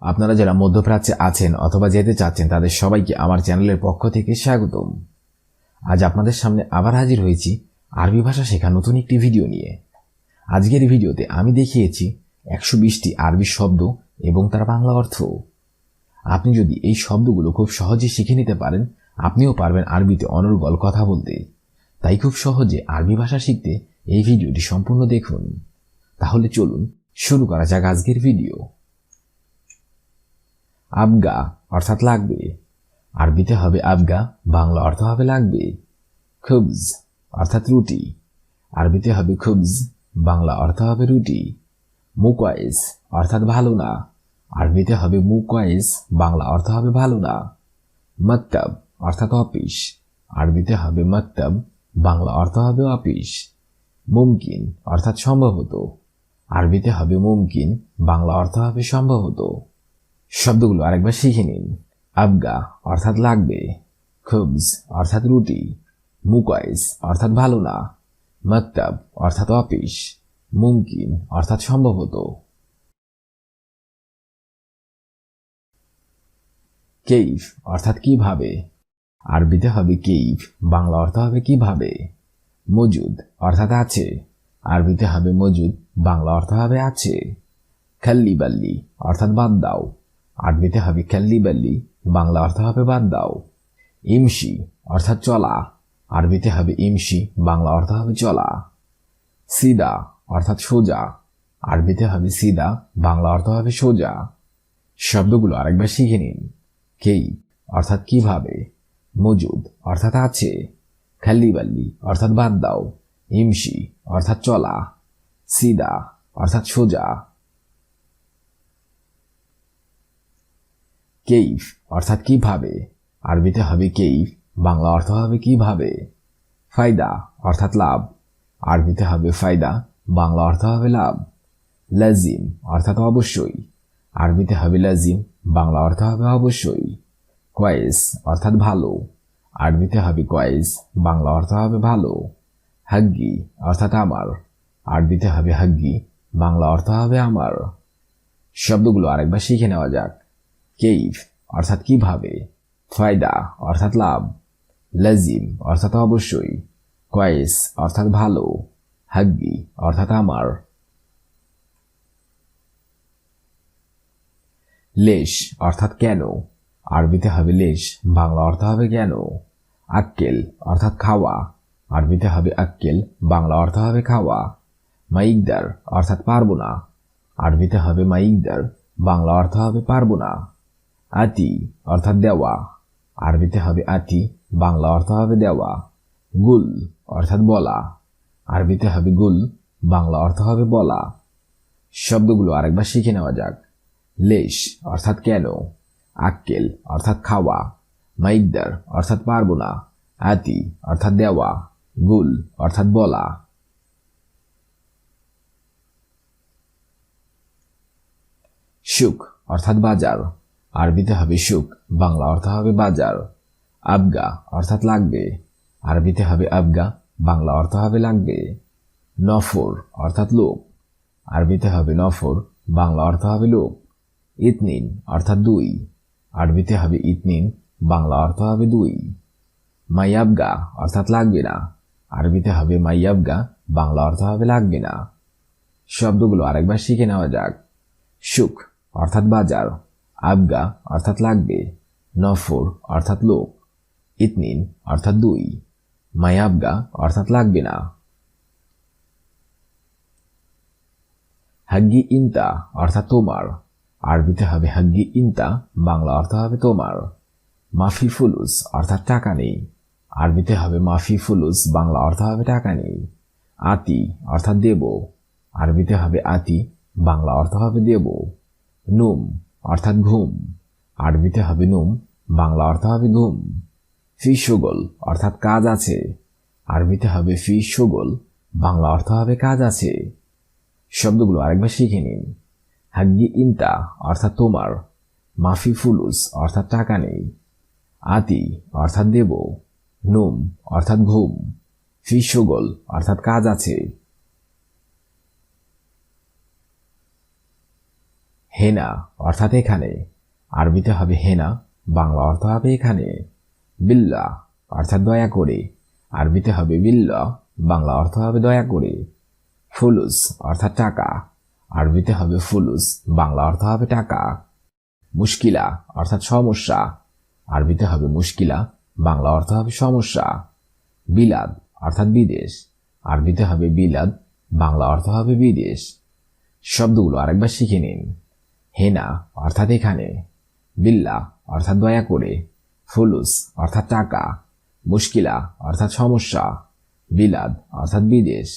আপনারা যারা মধ্যপ্রাচ্যে আছেন অথবা যেতে চাচ্ছেন তাদের সবাইকে আমার চ্যানেলের পক্ষ থেকে স্বাগতম। আজ আপনাদের সামনে আবার হাজির হয়েছি আরবি ভাষা শেখা নতুন একটি ভিডিও নিয়ে। আজকের ভিডিওতে আমি দেখিয়েছি 120টি আরবি শব্দ এবং তার বাংলা অর্থ। আপনি যদি এই শব্দগুলো খুব সহজে শিখে নিতে পারেন, আপনিও পারবেন আরবিতে অনর্গল কথা বলতে। তাই খুব সহজে আরবি ভাষা শিখতে এই ভিডিওটি সম্পূর্ণ দেখুন। তাহলে চলুন শুরু করা যাক আজকের ভিডিও। আবগা অর্থাৎ লাগবে। আরবিতে হবে আবগা, বাংলা অর্থ হবে লাগবে। খুবজ অর্থাৎ রুটি। আরবিতে হবে খুবজ, বাংলা অর্থ হবে রুটি। মুকওয়াইস অর্থাৎ ভালো না। আরবিতে হবে মুকওয়াইস, বাংলা অর্থ হবে ভালো না। মকতব অর্থাৎ অফিস। আরবিতে হবে মকতব, বাংলা অর্থ হবে অফিস। মুমকিন অর্থাৎ সম্ভবত। আরবিতে হবে মুমকিন, বাংলা অর্থ হবে সম্ভবত। শব্দগুলো আরেকবার শিখে নিন। আবগা অর্থাৎ লাগবে, খুবজ অর্থাৎ রুটি, মুকওয়াইস অর্থাৎ ভালো না, মকতব অর্থাৎ অফিস, মুমকিন অর্থাৎ সম্ভবত। কেইফ অর্থাৎ কিভাবে। আরবিতে হবে কেইফ, বাংলা অর্থ হবে কিভাবে। মজুদ অর্থাৎ আছে। আরবিতে হবে মজুদ, বাংলা অর্থ হবে আছে। খাল্লি বাল্লি অর্থাৎ বাদ দাও। আরবিতে হবে খাল্লি বাল্লি, বাংলা অর্থ হবে বাদ দাও। ইমশি অর্থাৎ চলা। আরবিতে হবে ইমশি, বাংলা অর্থ হবে চলা। সিদা অর্থাৎ সোজা। আরবিতে হবে সিদা, বাংলা অর্থ হবে সোজা। শব্দগুলো আরেকবার শিখে নিন। কেই অর্থাৎ কিভাবে, মজুদ অর্থাৎ আছে, খাল্লি বাল্লি অর্থাৎ বাদ দাও, ইমশি অর্থাৎ চলা, সিদা অর্থাৎ সোজা। কেইফ অর্থাৎ কিভাবে। আরবিতে হবে কেইফ, বাংলা অর্থ হবে কিভাবে। ফায়দা অর্থাৎ লাভ। আরবিতে হবে ফায়দা, বাংলা অর্থ হবে লাভ। লাজিম অর্থাৎ অবশ্যই। আরবিতে হবে লাজিম, বাংলা অর্থ হবে অবশ্যই। কয়েস অর্থাৎ ভালো। আরবিতে হবে কয়েস, বাংলা অর্থ হবে ভালো। হাগ্গি অর্থাৎ আমার। আরবিতে হবে হাগ্গি, বাংলা অর্থ হবে আমার। শব্দগুলো আরেকবার শিখে নেওয়া যাক। কেইফ অর্থাৎ কিভাবে, ফায়দা অর্থাৎ লাভ, লাজিম অর্থাৎ অবশ্যই, কয়েস অর্থাৎ ভালো, হাগ্গি অর্থাৎ আমার। লেশ অর্থাৎ কেন। আরবিতে হবে লেশ, বাংলা অর্থ হবে কেন। আক্কেল অর্থাৎ খাওয়া। আরবিতে হবে আক্কেল, বাংলা অর্থ হবে খাওয়া। মাইকদার অর্থাৎ পারবো না। আরবিতে হবে মাইকদার, বাংলা অর্থ হবে পারবো না। আতি অর্থাৎ দেওয়া। আরবিতে হবে আতি, বাংলা অর্থ হবে দেওয়া। গুল অর্থাৎ বলা। আরবিতে হবে গুল, বাংলা অর্থ হবে বলা। শব্দগুলো আরেকবার শিখে নেওয়া যাক। লেশ অর্থাৎ কেন, আক্কেল অর্থাৎ খাওয়া, মাইকদার অর্থাৎ পারবো না, আতি অর্থাৎ দেওয়া, গুল অর্থাৎ বলা। সুক অর্থাৎ বাজার। আরবিতে হবে সুক, বাংলা অর্থ হবে বাজার। আবগা অর্থাৎ লাগবে। আরবিতে হবে আবগা, বাংলা অর্থ হবে লাগবে। নফর অর্থাৎ লোক। আরবিতে হবে নফর, বাংলা অর্থ হবে লোক। ইতনিন অর্থাৎ দুই। আরবিতে হবে ইতনিন, বাংলা অর্থ হবে দুই। মাইয়াবগা অর্থাৎ লাগবে না। আরবিতে হবে মাইয়াবগা, বাংলা অর্থ হবে লাগবে না। শব্দগুলো আরেকবার শিখে নেওয়া যাক। সুক অর্থাৎ বাজার, আবগা অর্থাৎ লাগবে, নফর অর্থাৎ লোক, ইতনিন অর্থাৎ দুই, মায়াবগা অর্থাৎ লাগবে না। হাগ্গি ইনতা অর্থাৎ তোমার। আরবিতে হবে হাগ্গি ইনতা, বাংলা অর্থ হবে তোমার। মাফি ফুলুস অর্থাৎ টাকা নেই। আরবিতে হবে মাফি ফুলুস, বাংলা অর্থ হবে টাকা নেই। আতি অর্থাৎ দেব। আরবিতে হবে আতি, বাংলা অর্থ হবে দেব। নুম অর্থাৎ ঘুম। আরবিতে হবে নুম, বাংলা অর্থ হবে ঘুম। ফি শোগল অর্থাৎ কাজ আছে। আরবিতে হবে ফি শোগল, বাংলা অর্থ হবে কাজ আছে। শব্দগুলো আরেকবার শিখে নিন। হাগ্গি ইনতা অর্থাৎ তোমার, মাফি ফুলুস অর্থাৎ টাকা নেই, আতি অর্থাৎ দেব, নুম অর্থাৎ ঘুম, ফি শোগল অর্থাৎ কাজ আছে। হেনা অর্থাৎ এখানে, আরবিতে হবে হেনা, বাংলা অর্থ হবে এখানে। বিল্লাহ অর্থাৎ দয়া করে, আরবিতে হবে বিল্লাহ, বাংলা অর্থ হবে দয়া করে। ফুলুস অর্থাৎ টাকা, আরবিতে হবে ফুলুস, বাংলা অর্থ হবে টাকা। মুশকিলা অর্থাৎ সমস্যা, আরবিতে হবে মুশকিলা, বাংলা অর্থ হবে সমস্যা। বিলাদ অর্থাৎ বিদেশ, আরবিতে হবে বিলাদ, বাংলা অর্থ হবে বিদেশ। শব্দগুলো আরেকবার শিখে নিন। হেনা অর্থাৎ এখানে, বিল্লাহ অর্থাৎ দয়া করে, ফুলুস অর্থাৎ টাকা, মুশকিলা অর্থাৎ সমস্যা, বিলাদ অর্থাৎ বিদেশ।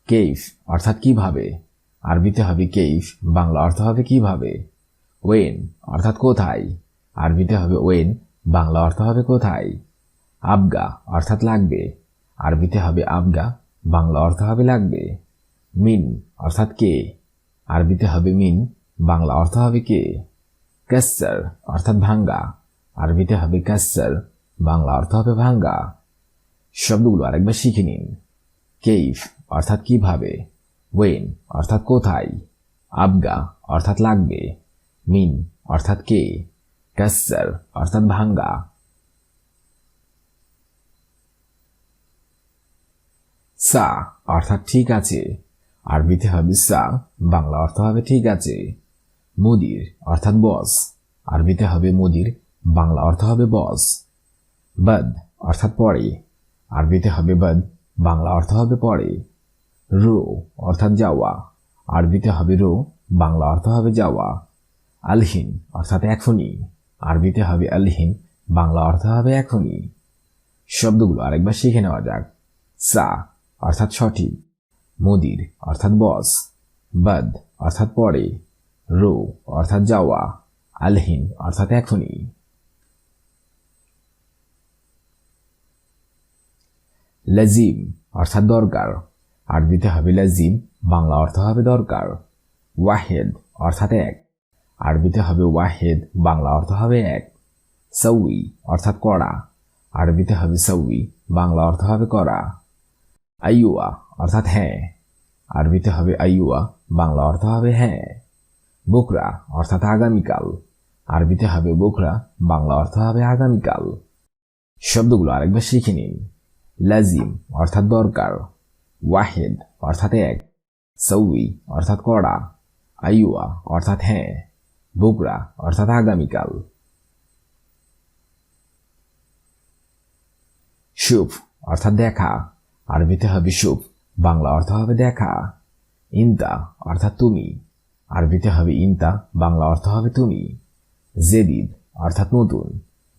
কেইফ অর্থাৎ কিভাবে, আরবিতে হবে কেইফ, বাংলা অর্থ হবে কিভাবে। ওয়েন অর্থাৎ কোথায়, আরবিতে হবে ওয়েন, বাংলা অর্থ হবে কোথায়। আবগা অর্থাৎ লাগবে, আরবিতে হবে আবগা, বাংলা অর্থ হবে লাগবে। মিন অর্থাৎ কে, আরবিতে হবে মিন, বাংলা অর্থ হবে কে। কাসসার অর্থাৎ ভাঙ্গা, আরবিতে হবে কাসসার, বাংলা অর্থ হবে ভাঙ্গা। শব্দগুলো আরেকবার শিখে নিন। কেইফ অর্থাৎ কিভাবে, ওয়েন অর্থাৎ কোথায়, আবগা অর্থাৎ লাগবে, মিন অর্থাৎ কে, কাসসার অর্থাৎ ভাঙ্গা। সা অর্থাৎ ঠিক আছে, আরবিতে হবে সা, বাংলা অর্থ হবে ঠিক আছে। মুদির অর্থাৎ বস, আরবিতে হবে মুদির, বাংলা অর্থ হবে বস। বদ অর্থাৎ পরে, আরবিতে হবে বদ, বাংলা অর্থ হবে পরে। রো অর্থাৎ যাওয়া, আরবিতে হবে রো, বাংলা অর্থ হবে যাওয়া। আলহিন অর্থাৎ এখনই, আরবিতে হবে আলহিন, বাংলা অর্থ হবে এখনই। শব্দগুলো আরেকবার শিখে নেওয়া যাক। সা অর্থাৎ সঠিক, মুদির অর্থাৎ বস, বদ অর্থাৎ পরে, রো অর্থাৎ যাওয়া, আলহিন অর্থাৎ এখনই। লাজিম অর্থাৎ দরকার, আরবিতে হবে লাজিম, বাংলা অর্থ হবে দরকার। ওয়াহেদ অর্থাৎ এক, আরবিতে হবে ওয়াহেদ, বাংলা অর্থ হবে এক। সউই অর্থাৎ করা, আরবিতে হবে সউই, বাংলা অর্থ হবে করা। আইয়ুয়া অর্থাৎ হ্যাঁ, আরবিতে হবে আইয়ুয়া, বাংলা অর্থ হবে হ্যাঁ। বুকরা অর্থাৎ আগামীকাল, আরবিতে হবে বুকরা, বাংলা অর্থ হবে আগামীকাল। শব্দগুলো আরেকবার শিখে নিন। লাজিম অর্থাৎ দরকার, ওয়াহেদ অর্থাৎ এক, সউই অর্থাৎ করা, আইয়ুয়া অর্থাৎ হ্যাঁ, বুকরা অর্থাৎ আগামীকাল। শুভ অর্থাৎ দেখা, আরবিতে হবে শুভ, বাংলা অর্থ হবে দেখা। ইনতা অর্থাৎ তুমি, আরবিতে হবে ইনতা, বাংলা অর্থ হবে তুমি। জেদিদ অর্থাৎ নতুন,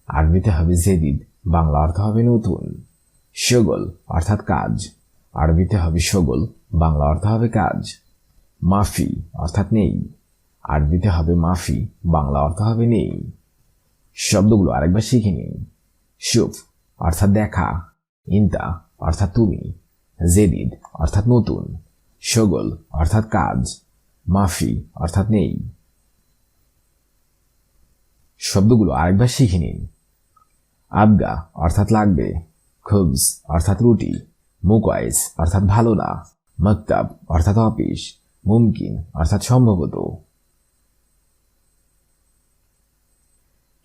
আরবিতে হবে জেদিদ, বাংলা অর্থ হবে নতুন। শগল অর্থাৎ কাজ, আরবিতে হবে শগল, বাংলা অর্থ হবে কাজ। মাফি অর্থাৎ নেই, আরবিতে হবে মাফি, বাংলা অর্থ হবে নেই। শব্দগুলো আরেকবার শিখে নিন। শুভ অর্থাৎ দেখা, ইনতা অর্থাৎ তুমি, জেদিদ অর্থাৎ নতুন, শগল অর্থাৎ কাজ, মাফি অর্থাৎ নেই। শব্দগুলো আরেকবার শিখে নিন। আবগা অর্থাৎ লাগবে, খুবজ অর্থাৎ রুটি, মুকওয়াইস অর্থাৎ ভালো না, মকতাব অর্থাৎ অফিস, মুমকিন অর্থাৎ সম্ভবত।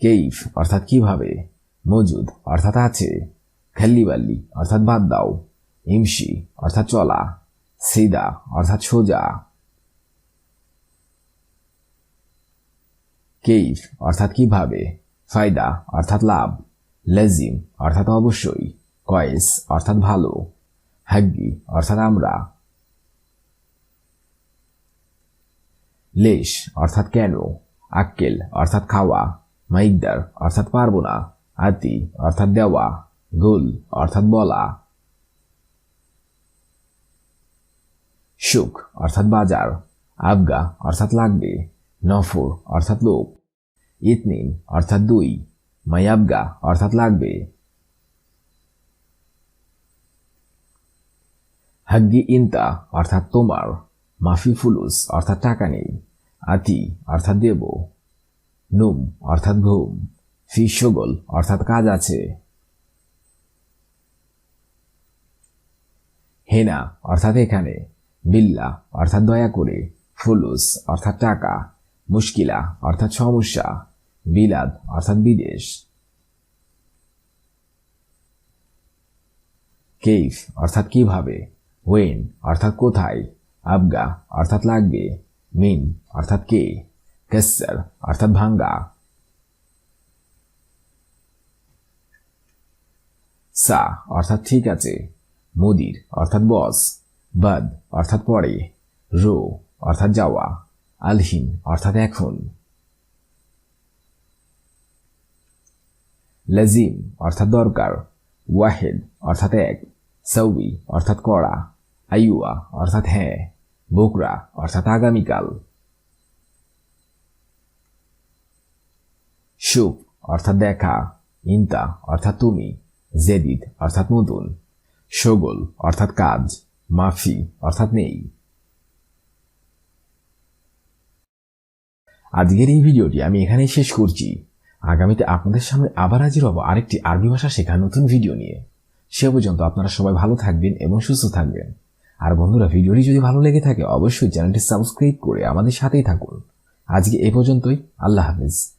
কেইফ অর্থাৎ কিভাবে, মজুদ অর্থাৎ আছে, খাল্লিবাল্লি অর্থাৎ বাদ দাও, ইমশি অর্থাৎ চলা, সিদা অর্থাৎ সোজা। কেইফ অর্থাৎ কিভাবে, ফায়দা অর্থাৎ লাভ, লাজিম অর্থাৎ অবশ্যই, কয়েস অর্থাৎ ভালো, হাগ্গি অর্থাৎ আমরা। লেশ অর্থাৎ কেন, আক্কেল অর্থাৎ খাওয়া, মাইকদার অর্থাৎ পারবো না, আতি অর্থাৎ দেওয়া, গুল অর্থাৎ বলা। সুখ অর্থাৎ বাজার, আবগা অর্থাৎ লাগবে, নফর অর্থাৎ লোক, ইতনিন অর্থাৎ দুই, মায়াবগা অর্থাৎ লাগবে। হাগ্গি ইনতা অর্থাৎ তোমার, মাফি ফুলুস অর্থাৎ টাকা নেই, আতি অর্থাৎ দেব, নুম অর্থাৎ ঘুম, ফি শগল অর্থাৎ কাজ আছে। হেনা অর্থাৎ এখানে, বিল্লা অর্থাৎ দয়া করে, ফুলুস অর্থাৎ টাকা, মুশকিলা অর্থাৎ সমস্যা, বিলাদ অর্থাৎ বিদেশ। কেইফ অর্থাৎ কিভাবে, ওয়েন অর্থাৎ কোথায়, আবগা অর্থাৎ লাগবে, মিন অর্থাৎ কে, কেসার অর্থাৎ ভাঙ্গা। সা অর্থাৎ ঠিক আছে, মুদির অর্থাৎ বস, বাদ অর্থাৎ পরে, রো অর্থাৎ যাওয়া, আলহিন অর্থাৎ এখন। লাজিম অর্থাৎ দরকার, ওয়াহেদ অর্থাৎ এক, সৌবি অর্থাৎ করা, আইয়ুয়া অর্থাৎ হ্যাঁ, বোকরা অর্থাৎ আগামীকাল। শুভ অর্থাৎ দেখা, ইন্তা অর্থাৎ তুমি, জেদিদ অর্থাৎ নতুন, শোগল অর্থাৎ কাজ, মাফি অর্থাৎ নেই। আজকের এই ভিডিওটি আমি এখানেই শেষ করছি। আগামীতে আপনাদের সামনে আবার হাজির হব আরেকটি আরবি ভাষা শেখার নতুন ভিডিও নিয়ে। সে পর্যন্ত আপনারা সবাই ভালো থাকবেন এবং সুস্থ থাকবেন। আর বন্ধুরা, ভিডিওটি যদি ভালো লেগে থাকে অবশ্যই চ্যানেলটি সাবস্ক্রাইব করে আমাদের সাথেই থাকুন। আজকে এ পর্যন্তই। আল্লাহ হাফেজ।